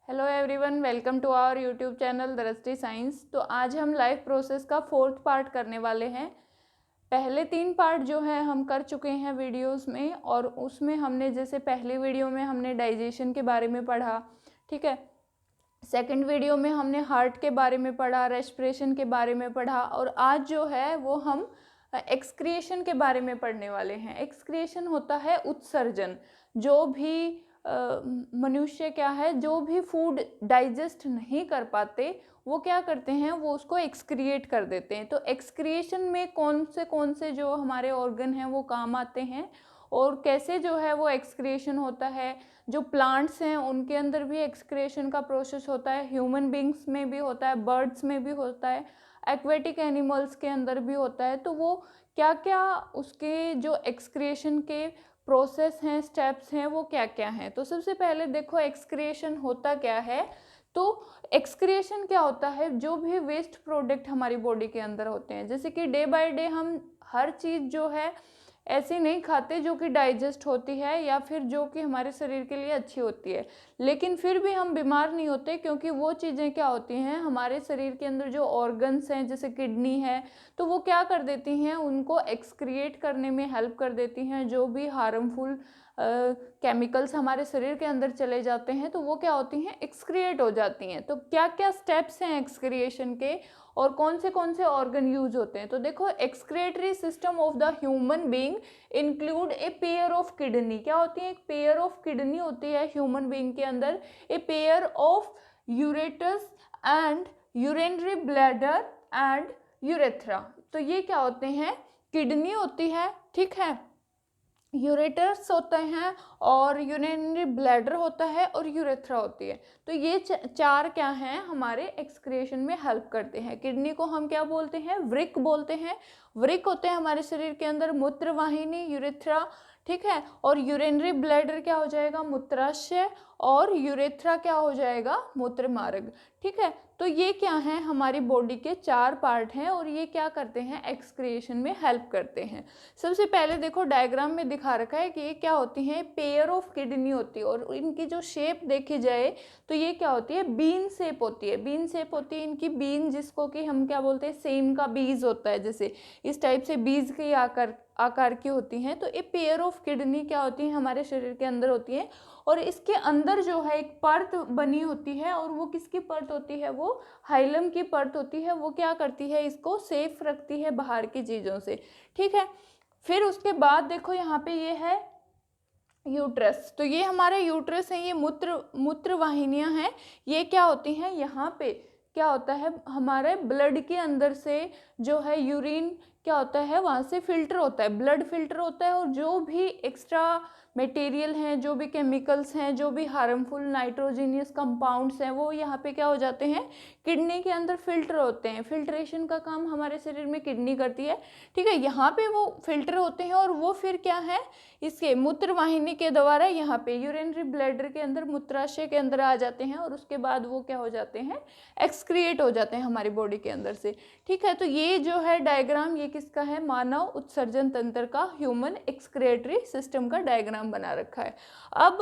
Hello everyone, welcome to our YouTube channel Drishti science. तो आज हम लाइफ प्रोसेस का 4th पार्ट करने वाले हैं। पहले 3 पार्ट जो है हम कर चुके हैं वीडियोस में, और उसमें हमने जैसे पहली वीडियो में हमने डाइजेशन के बारे में पढ़ा, ठीक है। सेकंड वीडियो में हमने हार्ट के बारे में पढ़ा, रेस्पिरेशन के बारे में पढ़ा, और आज जो है वो हम एक्सक्रिएशन के बारे में पढ़ने वाले हैं। एक्सक्रिएशन होता है उत्सर्जन। जो भी मनुष्य क्या है, जो भी फूड डाइजेस्ट नहीं कर पाते वो क्या करते हैं, वो उसको एक्सक्रिएट कर देते हैं। तो एक्सक्रिएशन में कौन से जो हमारे ऑर्गन हैं वो काम आते हैं, और कैसे जो है वो एक्सक्रिएशन होता है। जो प्लांट्स हैं उनके अंदर भी एक्सक्रिएशन का प्रोसेस होता है, ह्यूमन बींग्स में भी होता है, बर्ड्स में भी होता है, एक्वेटिक एनिमल्स के अंदर भी होता है। तो वो क्या क्या उसके जो एक्सक्रिएशन के प्रोसेस हैं, स्टेप्स हैं, वो क्या क्या हैं। तो सबसे पहले देखो एक्सक्रिएशन होता क्या है। तो एक्सक्रिएशन क्या होता है, जो भी वेस्ट प्रोडक्ट हमारी बॉडी के अंदर होते हैं, जैसे कि डे बाय डे हम हर चीज़ जो है ऐसी नहीं खाते जो कि डाइजेस्ट होती है या फिर जो कि हमारे शरीर के लिए अच्छी होती है, लेकिन फिर भी हम बीमार नहीं होते, क्योंकि वो चीज़ें क्या होती हैं, हमारे शरीर के अंदर जो ऑर्गन्स हैं जैसे किडनी है, तो वो क्या कर देती हैं, उनको एक्सक्रिएट करने में हेल्प कर देती हैं। जो भी हार्मफुल केमिकल्स हमारे शरीर के अंदर चले जाते हैं तो वो क्या होती हैं, एक्सक्रिएट हो जाती हैं। तो क्या क्या स्टेप्स हैं एक्सक्रिएशन के, और कौन से ऑर्गन यूज होते हैं। तो देखो, excretory system of the human being include A pair of kidney. क्या होती है, एक पेयर ऑफ किडनी होती है ह्यूमन बीइंग के अंदर, a pair of ureters and urinary bladder and urethra. तो ये क्या होते हैं, किडनी होती है, ठीक है, यूरेटर्स होते हैं, और यूरिनरी ब्लैडर होता है, और यूरेथ्रा होती है। तो ये चार क्या हैं, हमारे एक्सक्रिएशन में हेल्प करते हैं। किडनी को हम क्या बोलते हैं, वृक्क बोलते हैं। वृक्क होते हैं हमारे शरीर के अंदर मूत्रवाहिनी, यूरेथ्रा, ठीक है। और यूरिनरी ब्लैडर क्या हो जाएगा, मूत्राशय, और यूरेथ्रा क्या हो जाएगा, मूत्र मार्ग, ठीक है। तो ये क्या है, हमारी बॉडी के 4 पार्ट हैं, और ये क्या करते हैं, एक्सक्रिएशन में हेल्प करते हैं। सबसे पहले देखो, डायग्राम में दिखा रखा है कि ये क्या होती है, पेयर ऑफ किडनी होती है, और इनकी जो शेप देखी जाए तो ये क्या होती है, बीन शेप होती है। बीन शेप होती है इनकी, बीन जिसको कि हम क्या बोलते हैं, सेम का बीज होता है, जैसे इस टाइप से बीज के आकार की होती हैं। तो ये पेयर ऑफ किडनी क्या होती है, हमारे शरीर के अंदर होती है, और इसके अंदर जो है एक परत बनी होती है, और वो किसकी परत होती है, वो हाइलम की परत होती है। वो क्या करती है, इसको सेफ रखती है बाहर की चीज़ों से, ठीक है। फिर उसके बाद देखो यहाँ पे ये है यूट्रस। तो ये हमारे यूट्रस है, ये मूत्र वाहिनियाँ हैं। ये क्या होती हैं, यहाँ पे क्या होता है, हमारे ब्लड के अंदर से जो है यूरिन क्या होता है, वहाँ से फिल्टर होता है, ब्लड फिल्टर होता है, और जो भी एक्स्ट्रा मटेरियल हैं, जो भी केमिकल्स हैं, जो भी हार्मफुल नाइट्रोजीनियस कंपाउंड्स हैं, वो यहाँ पे क्या हो जाते हैं, किडनी के अंदर फिल्टर होते हैं। फिल्ट्रेशन का काम हमारे शरीर में किडनी करती है, ठीक है। यहाँ पे वो फिल्टर होते हैं, और वो फिर क्या है, इसके मूत्र वाहिनी के द्वारा यहाँ पे यूरिनरी ब्लैडर के अंदर, मूत्राशय के अंदर आ जाते हैं, और उसके बाद वो क्या हो जाते हैं, एक्सक्रिएट हो जाते हैं हमारी बॉडी के अंदर से, ठीक है। तो ये जो है डायग्राम, ये किसका है, मानव उत्सर्जन तंत्र का, ह्यूमन एक्सक्रिएटरी सिस्टम का डायग्राम बना रखा है। अब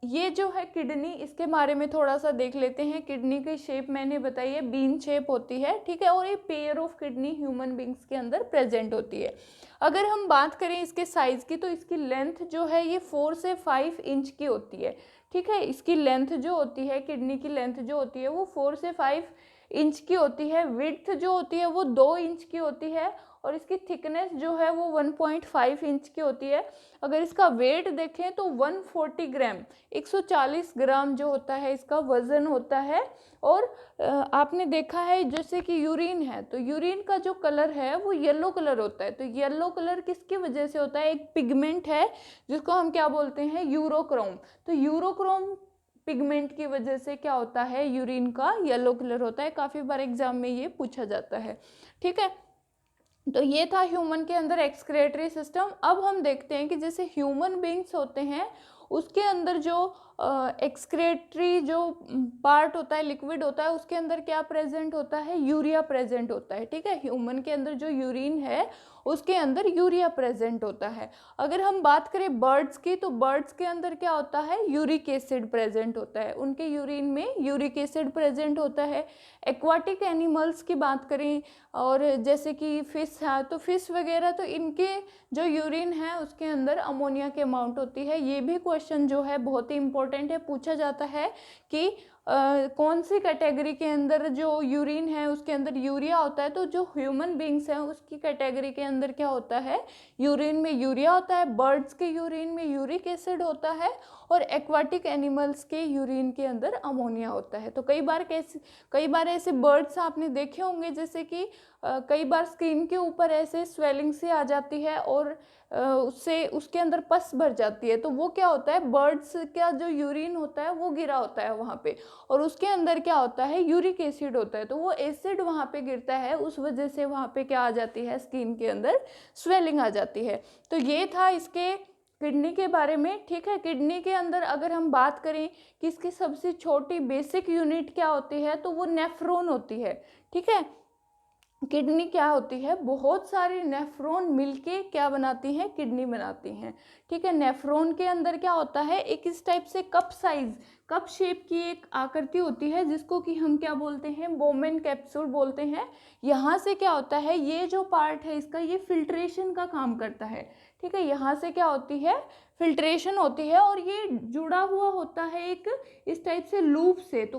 ये जो है किडनी, इसके बारे में थोड़ा सा देख लेते हैं। किडनी की शेप मैंने बताई है, बीन शेप होती है, ठीक है, और ये pair of kidney human beings के अंदर प्रेजेंट होती है। अगर हम बात करें इसके साइज की, तो इसकी लेंथ जो है ये 4 से 5 इंच की होती है, ठीक है। इसकी लेंथ जो होती है, किडनी की लेंथ जो होती है वो 4 से 5 इंच की होती है। विड्थ जो होती है वो 2 इंच की होती है, और इसकी थिकनेस जो है वो 1.5 इंच की होती है। अगर इसका वेट देखें तो 140 ग्राम, 140 ग्राम जो होता है इसका वजन होता है। और आपने देखा है जैसे कि यूरिन है, तो यूरिन का जो कलर है वो येलो कलर होता है। तो येलो कलर किसकी वजह से होता है, एक पिगमेंट है जिसको हम क्या बोलते हैं, यूरोक्रोम। तो यूरोक्रोम पिगमेंट की वजह से क्या होता है, यूरिन का येलो कलर होता है। काफ़ी बार एग्जाम में ये पूछा जाता है, ठीक है। तो ये था ह्यूमन के अंदर एक्सक्रिएटरी सिस्टम। अब हम देखते हैं कि जैसे ह्यूमन बींग्स होते हैं, उसके अंदर जो एक्सक्रेटरी जो पार्ट होता है, लिक्विड होता है, उसके अंदर क्या प्रेजेंट होता है, यूरिया प्रेजेंट होता है। ठीक है, ह्यूमन के अंदर जो यूरिन है उसके अंदर यूरिया प्रेजेंट होता है। अगर हम बात करें बर्ड्स की, तो बर्ड्स के अंदर क्या होता है, यूरिक एसिड प्रेजेंट होता है, उनके यूरिन में यूरिक एसिड प्रेजेंट होता है। एक्वाटिक एनिमल्स की बात करें, और जैसे कि फिश है, तो फिश वगैरह, तो इनके जो यूरिन है उसके अंदर अमोनिया की अमाउंट होती है। ये भी क्वेश्चन जो है बहुत ही इंपॉर्टेंट है, पूछा जाता है कि कौन सी कैटेगरी के अंदर जो यूरिन है उसके अंदर यूरिया होता है। तो जो ह्यूमन बींग्स हैं उसकी कैटेगरी के अंदर क्या होता है, यूरिन में यूरिया होता है, बर्ड्स के यूरिन में यूरिक एसिड होता है, और एक्वाटिक एनिमल्स के यूरिन के अंदर अमोनिया होता है। तो कई बार ऐसे बर्ड्स आपने देखे होंगे, जैसे कि कई बार स्किन के ऊपर ऐसे स्वेलिंग सी आ जाती है और उससे उसके अंदर पस भर जाती है। तो वो क्या होता है, बर्ड्स का जो यूरिन होता है वो गिरा होता है वहाँ पे, और उसके अंदर क्या होता है, यूरिक एसिड होता है। तो वो एसिड वहाँ पे गिरता है, उस वजह से वहाँ पे क्या आ जाती है, स्किन के अंदर स्वेलिंग आ जाती है। तो ये था इसके किडनी के बारे में। ठीक है, किडनी के अंदर अगर हम बात करें कि इसकी सबसे छोटी बेसिक यूनिट क्या होती है, तो वो नेफ्रॉन होती है। ठीक है, किडनी क्या होती है, बहुत सारी नेफ्रॉन मिलके क्या बनाती हैं, किडनी बनाती हैं। ठीक है, नेफ्रॉन के अंदर क्या होता है, एक इस टाइप से कप शेप की एक आकृति होती है, जिसको कि हम क्या बोलते हैं, बोमेन कैप्सूल बोलते हैं। यहाँ से क्या होता है, ये जो पार्ट है इसका, ये फिल्ट्रेशन का काम करता है। ठीक है, यहाँ से क्या होती है, फिल्ट्रेशन होती है, और ये जुड़ा हुआ होता है एक इस टाइप से लूप से। तो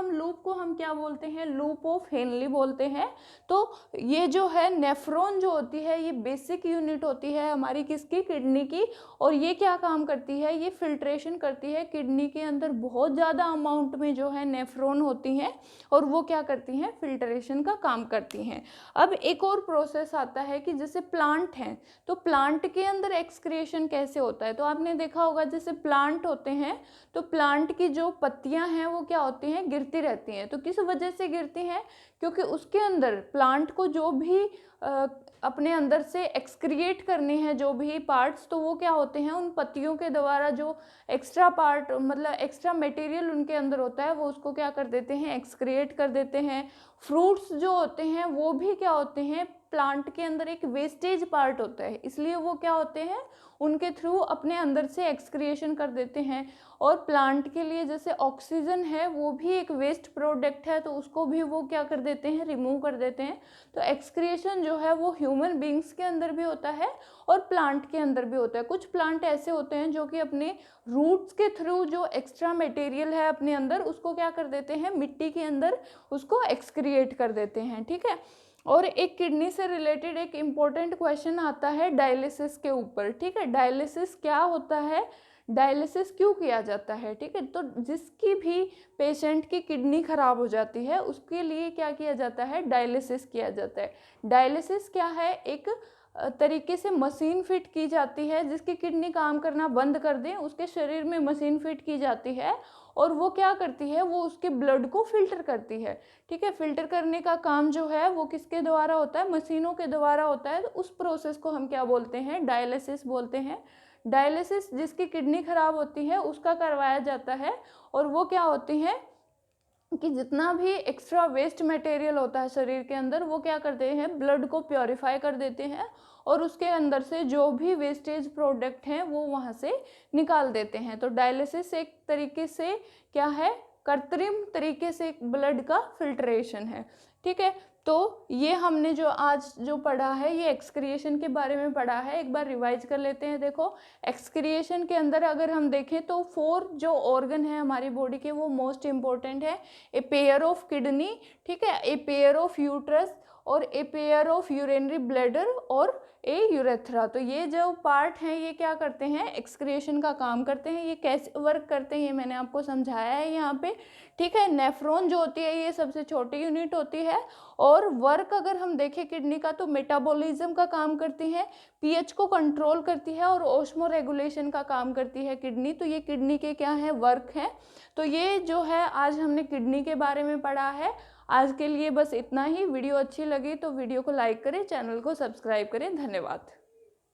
लूप को हम क्या बोलते हैं, लूप ऑफ हेनली बोलते हैं। तो ये जो है नेफ्रॉन जो होती है, ये बेसिक यूनिट होती है हमारी किसकी, किडनी की। और ये क्या काम करती है, ये फिल्ट्रेशन करती है। किडनी के अंदर बहुत ज़्यादा अमाउंट में जो है नेफ्रॉन होती हैं, और वो क्या करती हैं, फिल्ट्रेशन का काम करती हैं। अब एक और प्रोसेस आता है कि जैसे प्लांट हैं, तो प्लांट के अंदर एक्सक्रिएशन कैसे होता है। तो आपने देखा होगा, जैसे प्लांट होते हैं तो प्लांट की जो पत्तियां हैं वो क्या होती हैं, गिरती रहती हैं। तो किस वजह से गिरती हैं, क्योंकि उसके अंदर प्लांट को जो भी अपने अंदर से एक्सक्रिएट करने हैं जो भी पार्ट्स, तो वो क्या होते हैं, उन पत्तियों के द्वारा जो एक्स्ट्रा पार्ट, मतलब एक्स्ट्रा मटेरियल उनके अंदर होता है, वो उसको क्या कर देते हैं, एक्सक्रिएट कर देते हैं। फ्रूट्स जो होते हैं वो भी क्या होते हैं, प्लांट के अंदर एक वेस्टेज पार्ट होता है, इसलिए वो क्या होते हैं, उनके थ्रू अपने अंदर से एक्सक्रिएशन कर देते हैं। और प्लांट के लिए जैसे ऑक्सीजन है, वो भी एक वेस्ट प्रोडक्ट है, तो उसको भी वो क्या कर देते हैं, रिमूव कर देते हैं। तो एक्सक्रिएशन जो है वो ह्यूमन बींग्स के अंदर भी होता है और प्लांट के अंदर भी होता है। कुछ प्लांट ऐसे होते हैं जो कि अपने रूट्स के थ्रू जो एक्स्ट्रा मटेरियल है अपने अंदर, उसको क्या कर देते हैं, मिट्टी के अंदर उसको एक्सक्रिएट कर देते हैं। ठीक है, और एक किडनी से रिलेटेड एक इम्पोर्टेंट क्वेश्चन आता है डायलिसिस के ऊपर। ठीक है, डायलिसिस क्या होता है, डायलिसिस क्यों किया जाता है। ठीक है, तो जिसकी भी पेशेंट की किडनी खराब हो जाती है उसके लिए क्या किया जाता है, डायलिसिस किया जाता है। डायलिसिस क्या है, एक तरीके से मशीन फिट की जाती है, जिसकी किडनी काम करना बंद कर दे, उसके शरीर में मशीन फिट की जाती है, और वो क्या करती है, वो उसके ब्लड को फिल्टर करती है। ठीक है, फिल्टर करने का काम जो है वो किसके द्वारा होता है, मशीनों के द्वारा होता है। तो उस प्रोसेस को हम क्या बोलते हैं, डायलिसिस बोलते हैं। डायलिसिस जिसकी किडनी खराब होती है उसका करवाया जाता है, और वो क्या होती है कि जितना भी एक्स्ट्रा वेस्ट मटेरियल होता है शरीर के अंदर, वो क्या करते हैं, ब्लड को प्योरीफाई कर देते हैं, और उसके अंदर से जो भी वेस्टेज प्रोडक्ट हैं वो वहाँ से निकाल देते हैं। तो डायलिसिस एक तरीके से क्या है, कृत्रिम तरीके से ब्लड का फिल्ट्रेशन है। ठीक है, तो ये हमने जो आज जो पढ़ा है ये एक्सक्रिएशन के बारे में पढ़ा है। एक बार रिवाइज कर लेते हैं। देखो, एक्सक्रिएशन के अंदर अगर हम देखें तो 4 जो ऑर्गन है हमारी बॉडी के वो मोस्ट इम्पोर्टेंट है। ए पेयर ऑफ किडनी, ठीक है, ए पेयर ऑफ यूट्रस, और ए पेयर ऑफ यूरिनरी ब्लैडर, और ए यूरेथ्रा। तो ये जो पार्ट हैं ये क्या करते हैं, एक्सक्रिएशन का काम करते हैं। ये कैसे वर्क करते हैं ये मैंने आपको समझाया है यहाँ पे। ठीक है, नेफ्रॉन जो होती है ये सबसे छोटी यूनिट होती है, और वर्क अगर हम देखें किडनी का तो मेटाबॉलिज्म का काम करती है, पीएच को कंट्रोल करती है, और ऑस्मो रेगुलेशन का काम करती है किडनी। तो ये किडनी के क्या है, वर्क हैं। तो ये जो है आज हमने किडनी के बारे में पढ़ा है। आज के लिए बस इतना ही। वीडियो अच्छी लगी तो वीडियो को लाइक करें, चैनल को सब्सक्राइब करें। धन्यवाद।